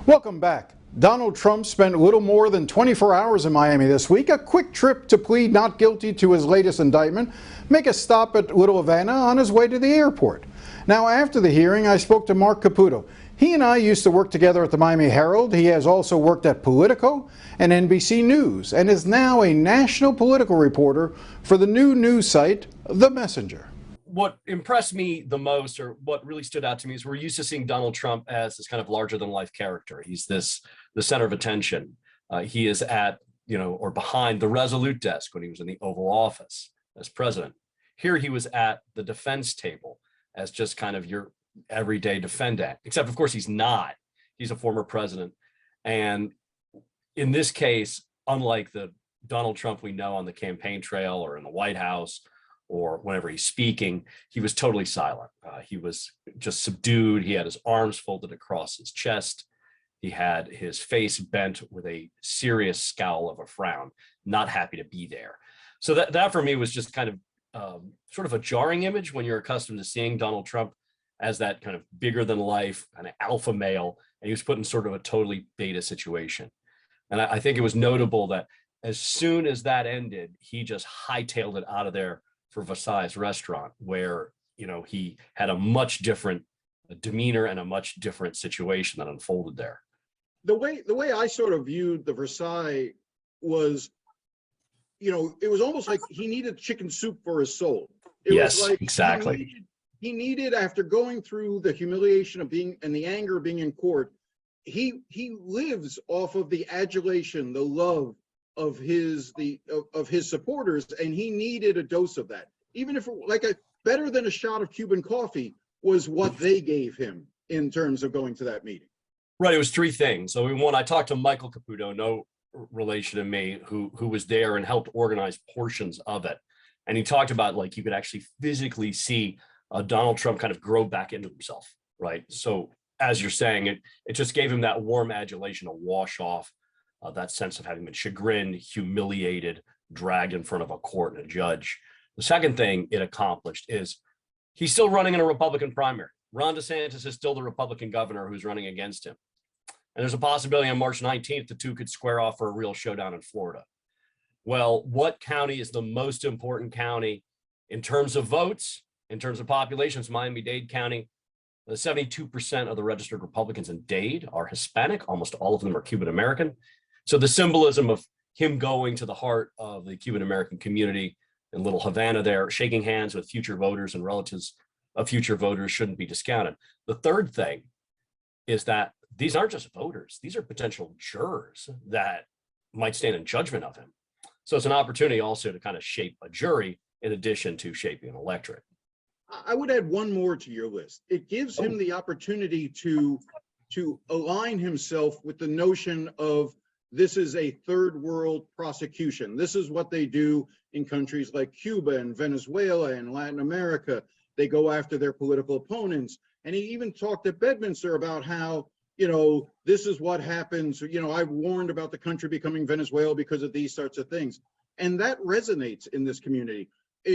Welcome back. Donald Trump spent a little more than 24 hours in Miami this week, a quick trip to plead not guilty to his latest indictment, make a stop at Little Havana on his way to the airport. Now, after the hearing, I spoke to Marc Caputo. He and I used to work together at the Miami Herald. He has also worked at Politico and NBC News and is now a national political reporter for the new news site, The Messenger. What impressed me the most, or what really stood out to me, is we're used to seeing Donald Trump as this kind of larger than life character. He's the center of attention. He is at, or behind the Resolute desk when he was in the Oval Office as president. Here he was at the defense table as just kind of your everyday defendant, except of course he's not. He's a former president. And in this case, unlike the Donald Trump we know on the campaign trail or in the White House, or whenever he's speaking, he was totally silent. He was just subdued. He had his arms folded across his chest. He had his face bent with a serious scowl of a frown, not happy to be there. So that for me was just kind of sort of a jarring image when you're accustomed to seeing Donald Trump as that kind of bigger than life, kind of alpha male, and he was put in sort of a totally beta situation. And I think it was notable that as soon as that ended, he just hightailed it out of there for Versailles Restaurant, where he had a much different demeanor and a much different situation that unfolded there. The way I sort of viewed the Versailles was, it was almost like he needed chicken soup for his soul. It yes, was like exactly. He needed, after going through the humiliation of being and the anger of being in court, he lives off of the adulation, the love of his supporters, and he needed a dose of that. Even if better than a shot of Cuban coffee was what they gave him in terms of going to that meeting. Right, it was three things. So one, I talked to Michael Caputo, no relation to me, who was there and helped organize portions of it. And he talked about you could actually physically see Donald Trump kind of grow back into himself, right? So as you're saying, it just gave him that warm adulation to wash off that sense of having been chagrined, humiliated, dragged in front of a court and a judge. The second thing it accomplished is he's still running in a Republican primary. Ron DeSantis is still the Republican governor who's running against him. And there's a possibility on March 19th, the two could square off for a real showdown in Florida. Well, what county is the most important county in terms of votes, in terms of populations? Miami-Dade County. 72% of the registered Republicans in Dade are Hispanic. Almost all of them are Cuban American. So the symbolism of him going to the heart of the Cuban American community in Little Havana there, shaking hands with future voters and relatives of future voters shouldn't be discounted. The third thing is that these aren't just voters. These are potential jurors that might stand in judgment of him. So it's an opportunity also to kind of shape a jury in addition to shaping an electorate. I would add one more to your list. It gives him the opportunity to align himself with the notion of this is a third world prosecution. This is what they do in countries like Cuba and Venezuela and Latin America. They go after their political opponents. And he even talked at Bedminster about how, this is what happens. I've warned about the country becoming Venezuela because of these sorts of things. And that resonates in this community.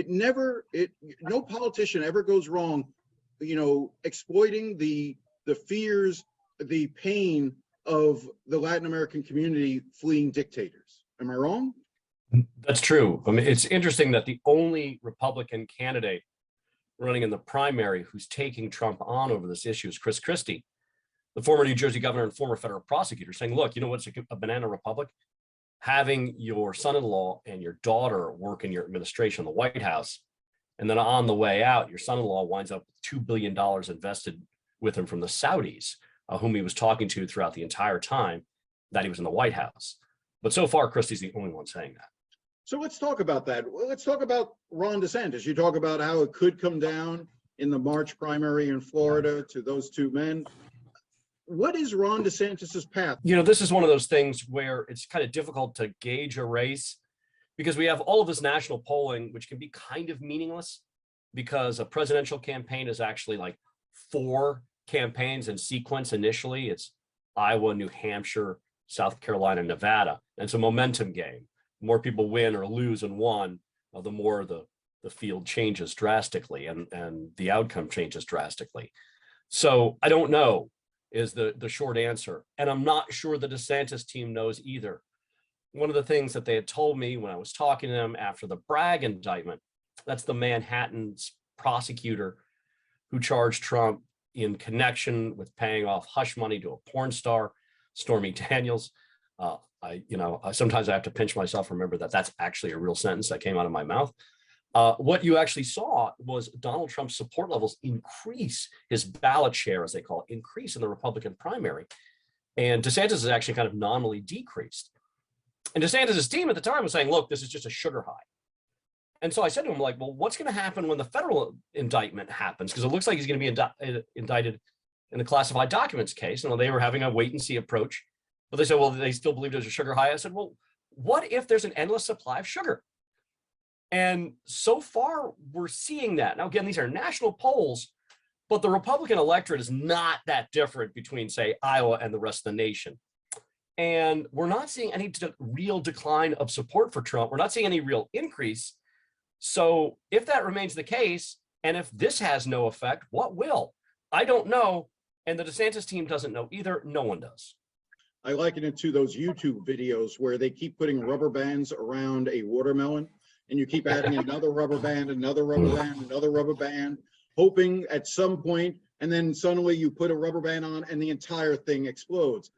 No politician ever goes wrong, exploiting the fears, the pain of the Latin American community fleeing dictators. Am I wrong? That's true. I mean, it's interesting that the only Republican candidate running in the primary who's taking Trump on over this issue is Chris Christie, the former New Jersey governor and former federal prosecutor, saying, look, you know what's a banana republic? Having your son-in-law and your daughter work in your administration in the White House, and then on the way out, your son-in-law winds up with $2 billion invested with him from the Saudis, whom he was talking to throughout the entire time that he was in the White House. But so far, Christie's the only one saying that. So let's talk about that. Let's talk about Ron DeSantis. You talk about how it could come down in the March primary in Florida to those two men. What is Ron DeSantis's path? This is one of those things where it's kind of difficult to gauge a race because we have all of this national polling, which can be kind of meaningless because a presidential campaign is actually like 4 campaigns in sequence. Initially, it's Iowa, New Hampshire, South Carolina, Nevada. And it's a momentum game. The more people win or lose in one, the more the field changes drastically and the outcome changes drastically. So I don't know is the short answer. And I'm not sure the DeSantis team knows either. One of the things that they had told me when I was talking to them after the Bragg indictment, that's the Manhattan's prosecutor who charged Trump in connection with paying off hush money to a porn star, Stormy Daniels. Sometimes I have to pinch myself, remember that that's actually a real sentence that came out of my mouth. What you actually saw was Donald Trump's support levels increase, his ballot share, as they call it, increase in the Republican primary. And DeSantis has actually kind of nominally decreased. And DeSantis' team at the time was saying, look, this is just a sugar high. And so I said to him, like, well, what's going to happen when the federal indictment happens? Because it looks like he's going to be indicted in the classified documents case. And they were having a wait and see approach. But they said, well, they still believe there's a sugar high. I said, well, what if there's an endless supply of sugar? And so far, we're seeing that. Now, again, these are national polls, but the Republican electorate is not that different between, say, Iowa and the rest of the nation. And we're not seeing any real decline of support for Trump. We're not seeing any real increase. So if that remains the case, and if this has no effect, what will? I don't know. And the DeSantis team doesn't know either. No one does. I liken it to those YouTube videos where they keep putting rubber bands around a watermelon, and you keep adding another rubber band, another rubber band, another rubber band, hoping at some point, and then suddenly you put a rubber band on and the entire thing explodes.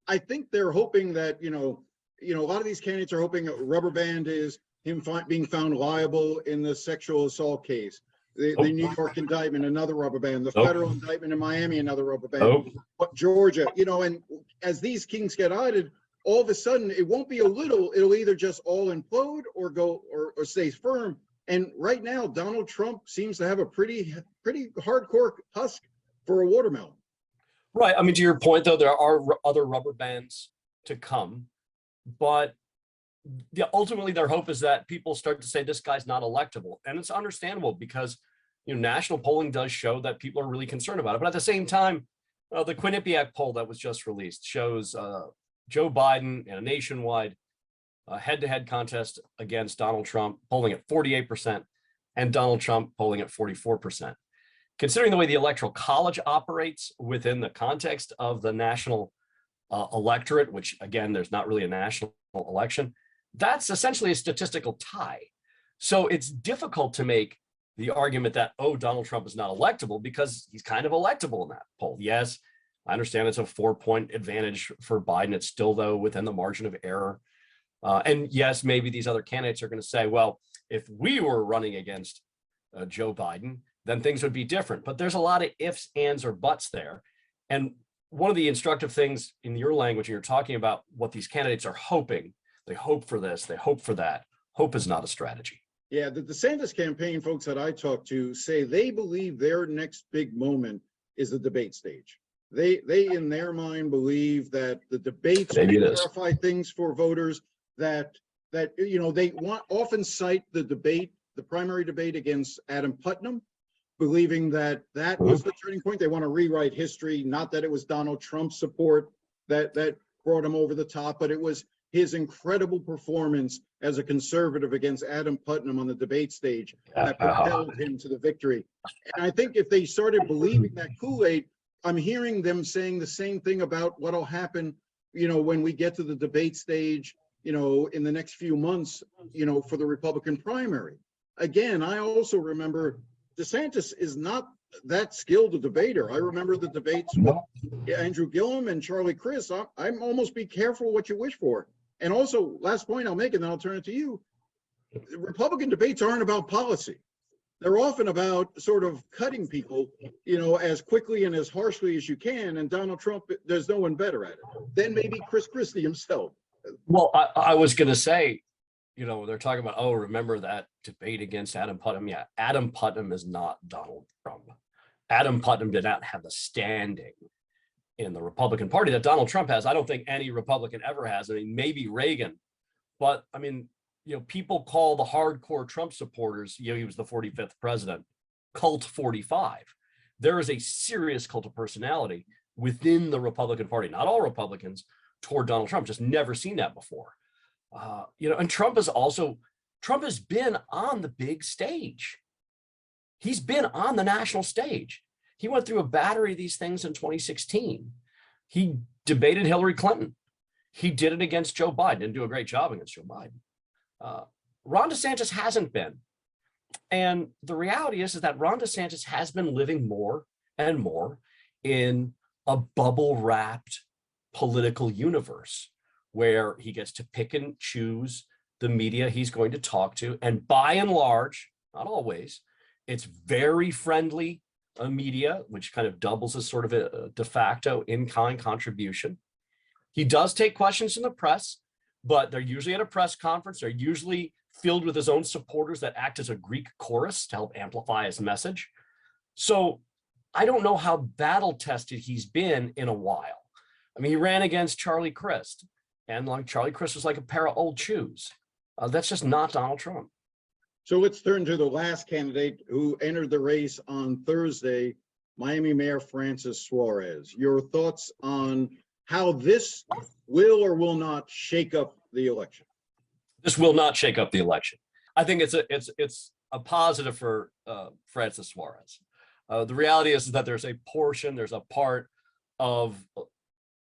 I think they're hoping that, a lot of these candidates are hoping a rubber band is him being found liable in the sexual assault case. The New York indictment, another rubber band. The federal indictment in Miami, another rubber band. Georgia, and as these kings get added, all of a sudden it won't be a little, it'll either just all implode or go or stay firm. And right now, Donald Trump seems to have a pretty hardcore husk for a watermelon. Right. I mean, to your point, though, there are other rubber bands to come, but ultimately their hope is that people start to say this guy's not electable. And it's understandable because, national polling does show that people are really concerned about it. But at the same time, the Quinnipiac poll that was just released shows Joe Biden in a nationwide head-to-head contest against Donald Trump polling at 48% and Donald Trump polling at 44%. Considering the way the Electoral College operates within the context of the national electorate, which again, there's not really a national election, that's essentially a statistical tie. So it's difficult to make the argument that, Donald Trump is not electable because he's kind of electable in that poll. Yes, I understand it's a 4-point advantage for Biden. It's still, though, within the margin of error. And yes, maybe these other candidates are going to say, well, if we were running against Joe Biden, then things would be different. But there's a lot of ifs, ands, or buts there. And one of the instructive things in your language, you're talking about what these candidates are hoping. They hope for this, they hope for that. Hope is not a strategy. Yeah, the DeSantis campaign folks that I talk to say they believe their next big moment is the debate stage. They in their mind believe that the debates will clarify things for voters, that they often cite the primary debate against Adam Putnam, believing that was the turning point. They want to rewrite history, not that it was Donald Trump's support that brought him over the top, but it was his incredible performance as a conservative against Adam Putnam on the debate stage that propelled him to the victory. And I think if they started believing that Kool-Aid, I'm hearing them saying the same thing about what'll happen, when we get to the debate stage, in the next few months, for the Republican primary. Again, I also remember DeSantis is not that skilled a debater. I remember the debates with Andrew Gillum and Charlie Crist. I'm almost be careful what you wish for. And also, last point I'll make, and then I'll turn it to you. Republican debates aren't about policy. They're often about sort of cutting people, as quickly and as harshly as you can. And Donald Trump, there's no one better at it than maybe Chris Christie himself. Well, I was going to say, they're talking about, remember that debate against Adam Putnam? Yeah, Adam Putnam is not Donald Trump. Adam Putnam did not have the standing in the Republican Party that Donald Trump has. I don't think any Republican ever has. I mean, maybe Reagan, but I mean, people call the hardcore Trump supporters, he was the 45th president, cult 45. There is a serious cult of personality within the Republican Party, not all Republicans, toward Donald Trump. Just never seen that before. And Trump has been on the big stage. He's been on the national stage. He went through a battery of these things in 2016. He debated Hillary Clinton. He did it against Joe Biden. Didn't do a great job against Joe Biden. Ron DeSantis hasn't been. And the reality is that Ron DeSantis has been living more and more in a bubble-wrapped political universe where he gets to pick and choose the media he's going to talk to. And by and large, not always, it's very friendly media, which kind of doubles as sort of a de facto in-kind contribution. He does take questions from the press, but they're usually at a press conference. They're usually filled with his own supporters that act as a Greek chorus to help amplify his message. So I don't know how battle tested he's been in a while. I mean, he ran against Charlie Crist, and like Charlie Crist was like a pair of old shoes. That's just not Donald Trump. So let's turn to the last candidate who entered the race on Thursday, Miami Mayor Francis Suarez. Your thoughts on how this will or will not shake up the election? This will not shake up the election. I think it's a positive for Francis Suarez. The reality is that there's a portion, there's a part of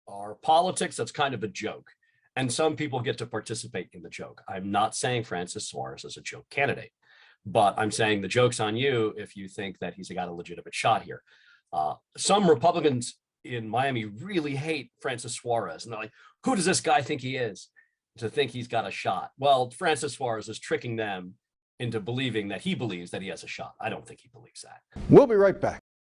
our politics that's kind of a joke. And some people get to participate in the joke. I'm not saying Francis Suarez is a joke candidate, but I'm saying the joke's on you if you think that he's got a legitimate shot here. Some Republicans in Miami really hate Francis Suarez. And they're like, who does this guy think he is to think he's got a shot? Well, Francis Suarez is tricking them into believing that he believes that he has a shot. I don't think he believes that. We'll be right back.